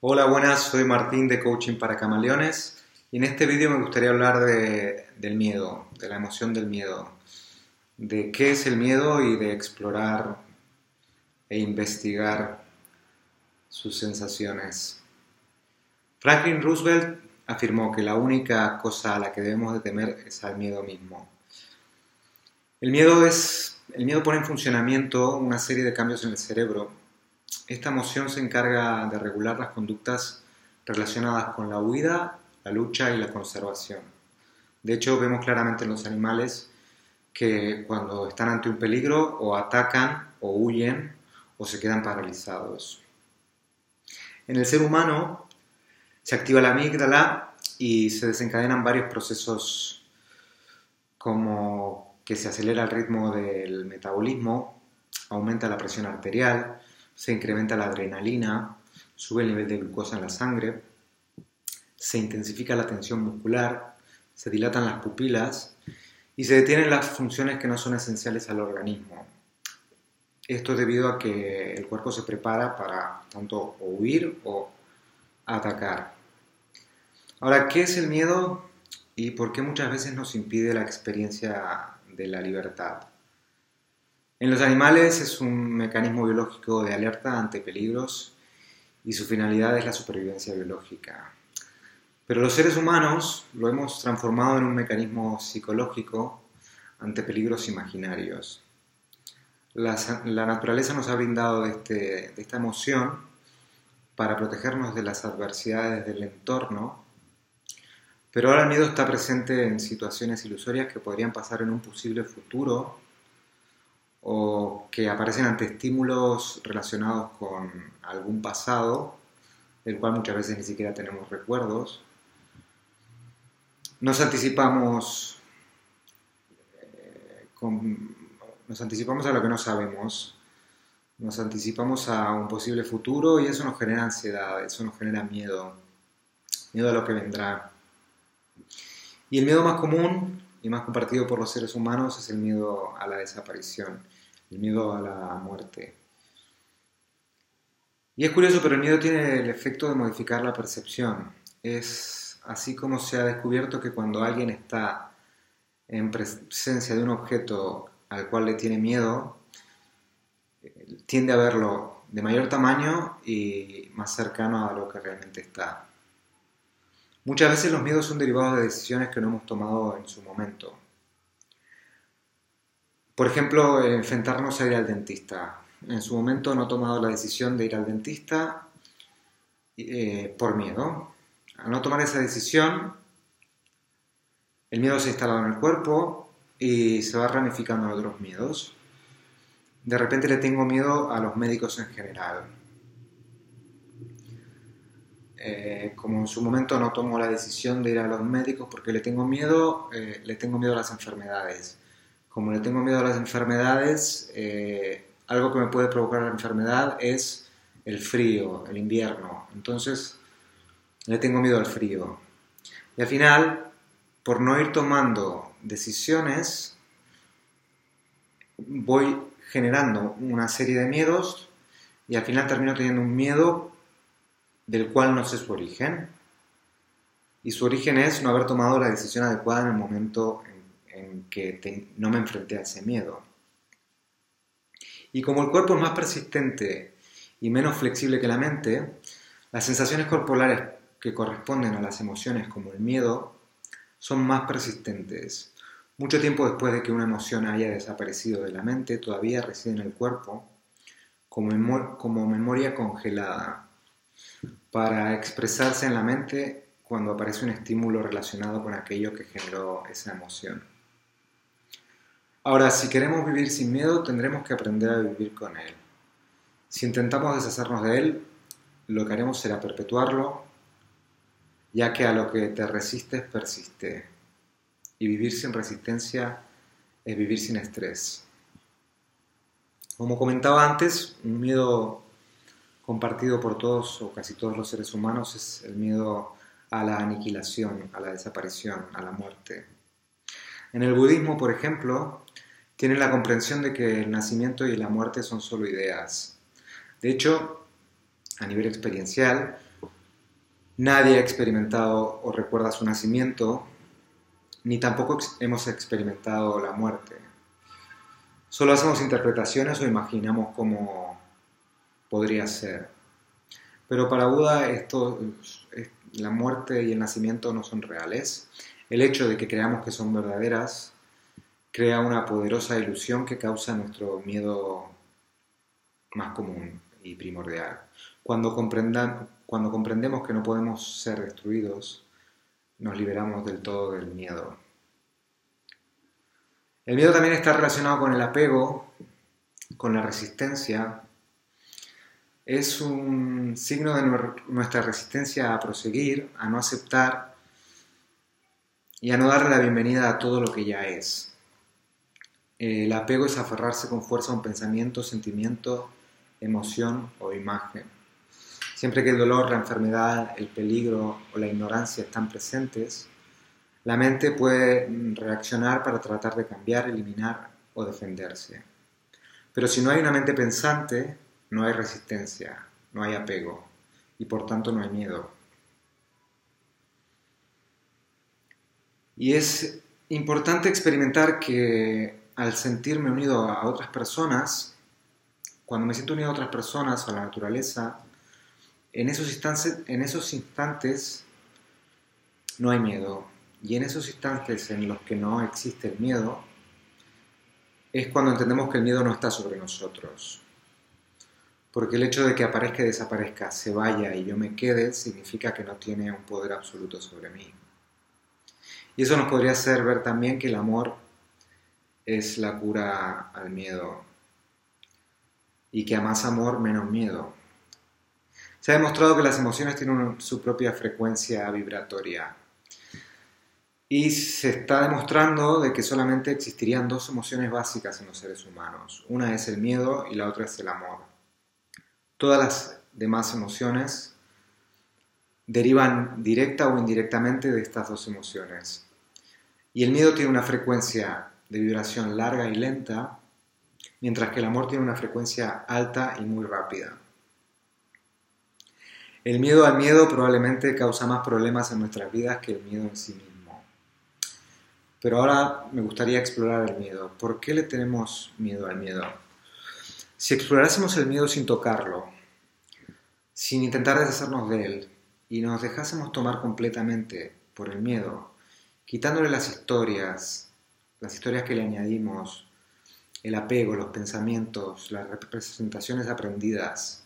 Hola, buenas, soy Martín de Coaching para Camaleones y en este vídeo me gustaría hablar del miedo, de la emoción del miedo, de qué es el miedo y de explorar e investigar sus sensaciones. Franklin Roosevelt afirmó que la única cosa a la que debemos de temer es al miedo mismo. El miedo pone en funcionamiento una serie de cambios en el cerebro. Esta emoción se encarga de regular las conductas relacionadas con la huida, la lucha y la conservación. De hecho, vemos claramente en los animales que cuando están ante un peligro o atacan o huyen o se quedan paralizados. En el ser humano se activa la amígdala y se desencadenan varios procesos como que se acelera el ritmo del metabolismo, aumenta la presión arterial, se incrementa la adrenalina, sube el nivel de glucosa en la sangre, se intensifica la tensión muscular, se dilatan las pupilas y se detienen las funciones que no son esenciales al organismo. Esto es debido a que el cuerpo se prepara para tanto o huir o atacar. Ahora, ¿qué es el miedo y por qué muchas veces nos impide la experiencia de la libertad? En los animales es un mecanismo biológico de alerta ante peligros y su finalidad es la supervivencia biológica. Pero los seres humanos lo hemos transformado en un mecanismo psicológico ante peligros imaginarios. La naturaleza nos ha brindado de esta emoción para protegernos de las adversidades del entorno, pero ahora el miedo está presente en situaciones ilusorias que podrían pasar en un posible futuro o que aparecen ante estímulos relacionados con algún pasado, del cual muchas veces ni siquiera tenemos recuerdos. Nos anticipamos a lo que no sabemos, nos anticipamos a un posible futuro y eso nos genera ansiedad, eso nos genera miedo a lo que vendrá. Y el miedo más común y más compartido por los seres humanos es el miedo a la desaparición, el miedo a la muerte. Y es curioso, pero el miedo tiene el efecto de modificar la percepción. Es así como se ha descubierto que cuando alguien está en presencia de un objeto al cual le tiene miedo, tiende a verlo de mayor tamaño y más cercano a lo que realmente está. Muchas veces los miedos son derivados de decisiones que no hemos tomado en su momento. Por ejemplo, enfrentarnos a ir al dentista. En su momento no he tomado la decisión de ir al dentista por miedo. Al no tomar esa decisión, el miedo se ha instalado en el cuerpo y se va ramificando en otros miedos. De repente le tengo miedo a los médicos en general. Como en su momento no tomo la decisión de ir a los médicos porque le tengo miedo a las enfermedades. Como le tengo miedo a las enfermedades, algo que me puede provocar la enfermedad es el frío, el invierno. Entonces, le tengo miedo al frío. Y al final, por no ir tomando decisiones, voy generando una serie de miedos y al final termino teniendo un miedo del cual no sé su origen. Y su origen es no haber tomado la decisión adecuada en el momento en que no me enfrenté a ese miedo. Y como el cuerpo es más persistente y menos flexible que la mente, las sensaciones corporales que corresponden a las emociones como el miedo son más persistentes. Mucho tiempo después de que una emoción haya desaparecido de la mente, todavía reside en el cuerpo como memoria congelada para expresarse en la mente cuando aparece un estímulo relacionado con aquello que generó esa emoción. Ahora, si queremos vivir sin miedo, tendremos que aprender a vivir con él. Si intentamos deshacernos de él, lo que haremos será perpetuarlo, ya que a lo que te resistes persiste. Y vivir sin resistencia es vivir sin estrés. Como comentaba antes, un miedo compartido por todos o casi todos los seres humanos es el miedo a la aniquilación, a la desaparición, a la muerte. En el budismo, por ejemplo, tienen la comprensión de que el nacimiento y la muerte son solo ideas. De hecho, a nivel experiencial, Nadie ha experimentado o recuerda su nacimiento, ni tampoco hemos experimentado la muerte. Solo hacemos interpretaciones o imaginamos cómo podría ser. Pero para Buda la muerte y el nacimiento no son reales. El hecho de que creamos que son verdaderas crea una poderosa ilusión que causa nuestro miedo más común y primordial. Cuando comprendemos que no podemos ser destruidos, nos liberamos del todo del miedo. El miedo también está relacionado con el apego, con la resistencia. Es un signo de nuestra resistencia a proseguir, a no aceptar y a no darle la bienvenida a todo lo que ya es. El apego es aferrarse con fuerza a un pensamiento, sentimiento, emoción o imagen. Siempre que el dolor, la enfermedad, el peligro o la ignorancia están presentes, la mente puede reaccionar para tratar de cambiar, eliminar o defenderse. Pero si no hay una mente pensante, no hay resistencia, no hay apego y por tanto no hay miedo. Y es importante experimentar que al sentirme unido a otras personas, cuando me siento unido a otras personas o a la naturaleza, en esos instantes no hay miedo. Y en esos instantes en los que no existe el miedo, es cuando entendemos que el miedo no está sobre nosotros. Porque el hecho de que aparezca y desaparezca, se vaya y yo me quede, significa que no tiene un poder absoluto sobre mí. Y eso nos podría hacer ver también que el amor es la cura al miedo. Y que a más amor, menos miedo. Se ha demostrado que las emociones tienen su propia frecuencia vibratoria. Y se está demostrando de que solamente existirían dos emociones básicas en los seres humanos. Una es el miedo y la otra es el amor. Todas las demás emociones derivan directa o indirectamente de estas dos emociones. Y el miedo tiene una frecuencia de vibración larga y lenta, mientras que el amor tiene una frecuencia alta y muy rápida. El miedo al miedo probablemente causa más problemas en nuestras vidas que el miedo en sí mismo. Pero ahora me gustaría explorar el miedo. ¿Por qué le tenemos miedo al miedo? Si explorásemos el miedo sin tocarlo, sin intentar deshacernos de él, y nos dejásemos tomar completamente por el miedo, quitándole las historias que le añadimos, el apego, los pensamientos, las representaciones aprendidas,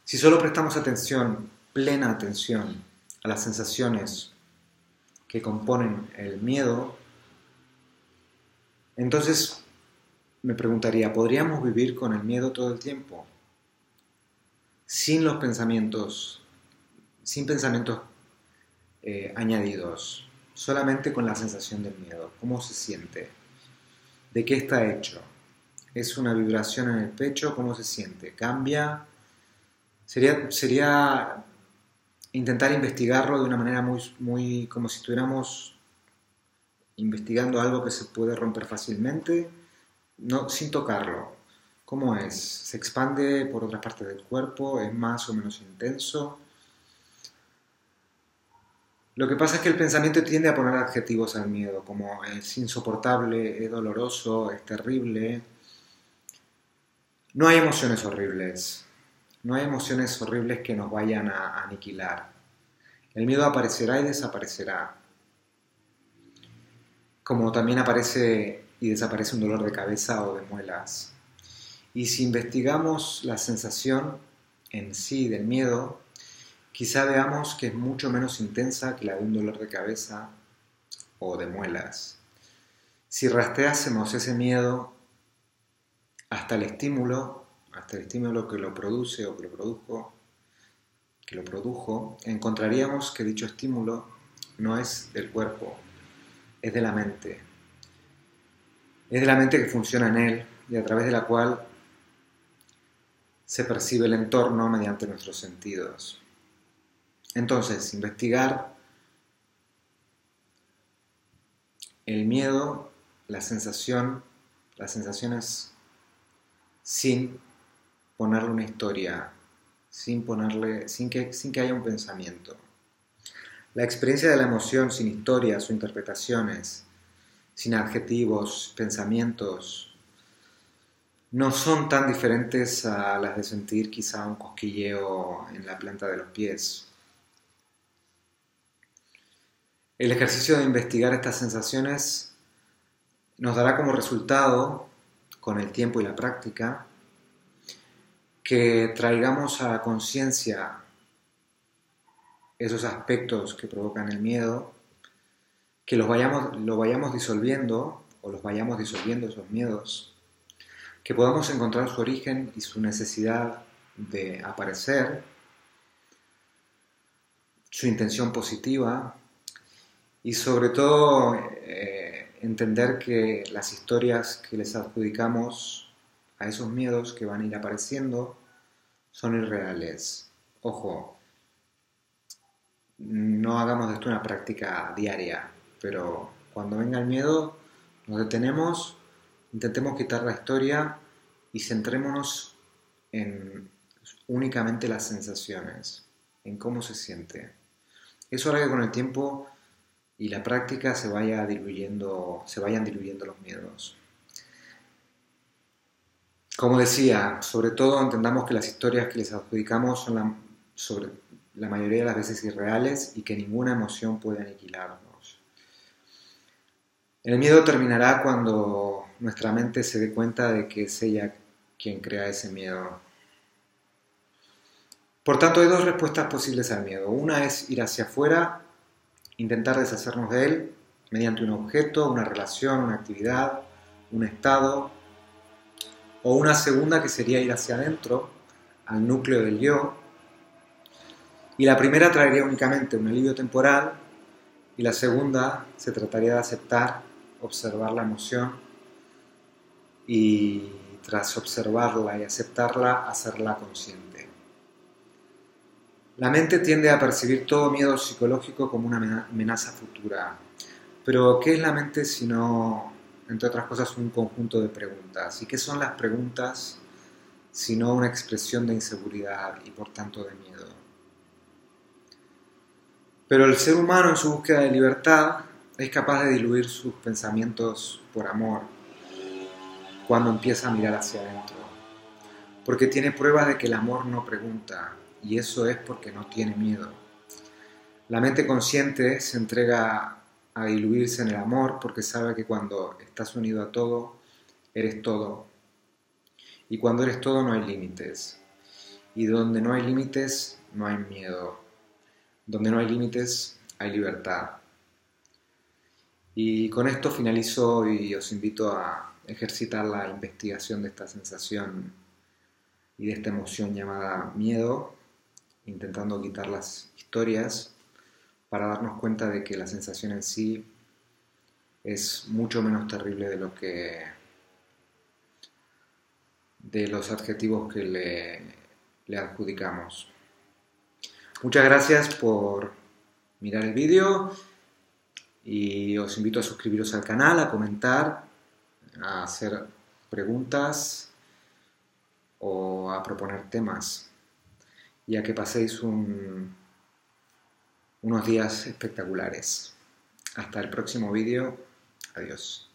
si solo prestamos atención, plena atención, a las sensaciones que componen el miedo, entonces me preguntaría, ¿podríamos vivir con el miedo todo el tiempo? Sin los pensamientos, sin pensamientos añadidos, solamente con la sensación del miedo. ¿Cómo se siente? ¿De qué está hecho? ¿Es una vibración en el pecho? ¿Cómo se siente? ¿Cambia? Sería intentar investigarlo de una manera muy como si estuviéramos investigando algo que se puede romper fácilmente, no, sin tocarlo. ¿Cómo es? ¿Se expande por otras partes del cuerpo? ¿Es más o menos intenso? Lo que pasa es que el pensamiento tiende a poner adjetivos al miedo, como es insoportable, es doloroso, es terrible. No hay emociones horribles. No hay emociones horribles que nos vayan a aniquilar. El miedo aparecerá y desaparecerá. Como también aparece y desaparece un dolor de cabeza o de muelas. Y si investigamos la sensación en sí del miedo, quizá veamos que es mucho menos intensa que la de un dolor de cabeza o de muelas. Si rastreásemos ese miedo hasta el estímulo que lo produce o que lo produjo, encontraríamos que dicho estímulo no es del cuerpo, es de la mente. Es de la mente que funciona en él y a través de la cual se percibe el entorno mediante nuestros sentidos. Entonces, investigar el miedo, las sensaciones sin ponerle una historia, sin que haya un pensamiento. La experiencia de la emoción sin historias o interpretaciones, sin adjetivos, pensamientos, no son tan diferentes a las de sentir quizá un cosquilleo en la planta de los pies. El ejercicio de investigar estas sensaciones nos dará como resultado, con el tiempo y la práctica, que traigamos a la conciencia esos aspectos que provocan el miedo, que lo vayamos disolviendo, o los vayamos disolviendo esos miedos, que podamos encontrar su origen y su necesidad de aparecer, su intención positiva, y sobre todo entender que las historias que les adjudicamos a esos miedos que van a ir apareciendo son irreales. Ojo, no hagamos de esto una práctica diaria, pero cuando venga el miedo nos detenemos, intentemos quitar la historia y centrémonos en únicamente las sensaciones, en cómo se siente. Eso hará que con el tiempo y la práctica se vayan diluyendo los miedos. Como decía, sobre todo entendamos que las historias que les adjudicamos son sobre la mayoría de las veces irreales y que ninguna emoción puede aniquilarnos. El miedo terminará cuando nuestra mente se dé cuenta de que es ella quien crea ese miedo. Por tanto, hay dos respuestas posibles al miedo. Una es ir hacia afuera, intentar deshacernos de él mediante un objeto, una relación, una actividad, un estado, o una segunda que sería ir hacia adentro, al núcleo del yo, y la primera traería únicamente un alivio temporal y la segunda se trataría de aceptar, observar la emoción y tras observarla y aceptarla, hacerla consciente. La mente tiende a percibir todo miedo psicológico como una amenaza futura. Pero, ¿qué es la mente sino, entre otras cosas, un conjunto de preguntas? ¿Y qué son las preguntas sino una expresión de inseguridad y por tanto de miedo? Pero el ser humano en su búsqueda de libertad es capaz de diluir sus pensamientos por amor cuando empieza a mirar hacia adentro. Porque tiene pruebas de que el amor no pregunta, y eso es porque no tiene miedo. La mente consciente se entrega a diluirse en el amor porque sabe que cuando estás unido a todo, eres todo. Y cuando eres todo no hay límites. Y donde no hay límites, no hay miedo. Donde no hay límites, hay libertad. Y con esto finalizo y os invito a ejercitar la investigación de esta sensación y de esta emoción llamada miedo, intentando quitar las historias para darnos cuenta de que la sensación en sí es mucho menos terrible de los adjetivos que le adjudicamos. Muchas gracias por mirar el vídeo y os invito a suscribiros al canal, a comentar, a hacer preguntas o a proponer temas y a que paséis unos días espectaculares. Hasta el próximo vídeo. Adiós.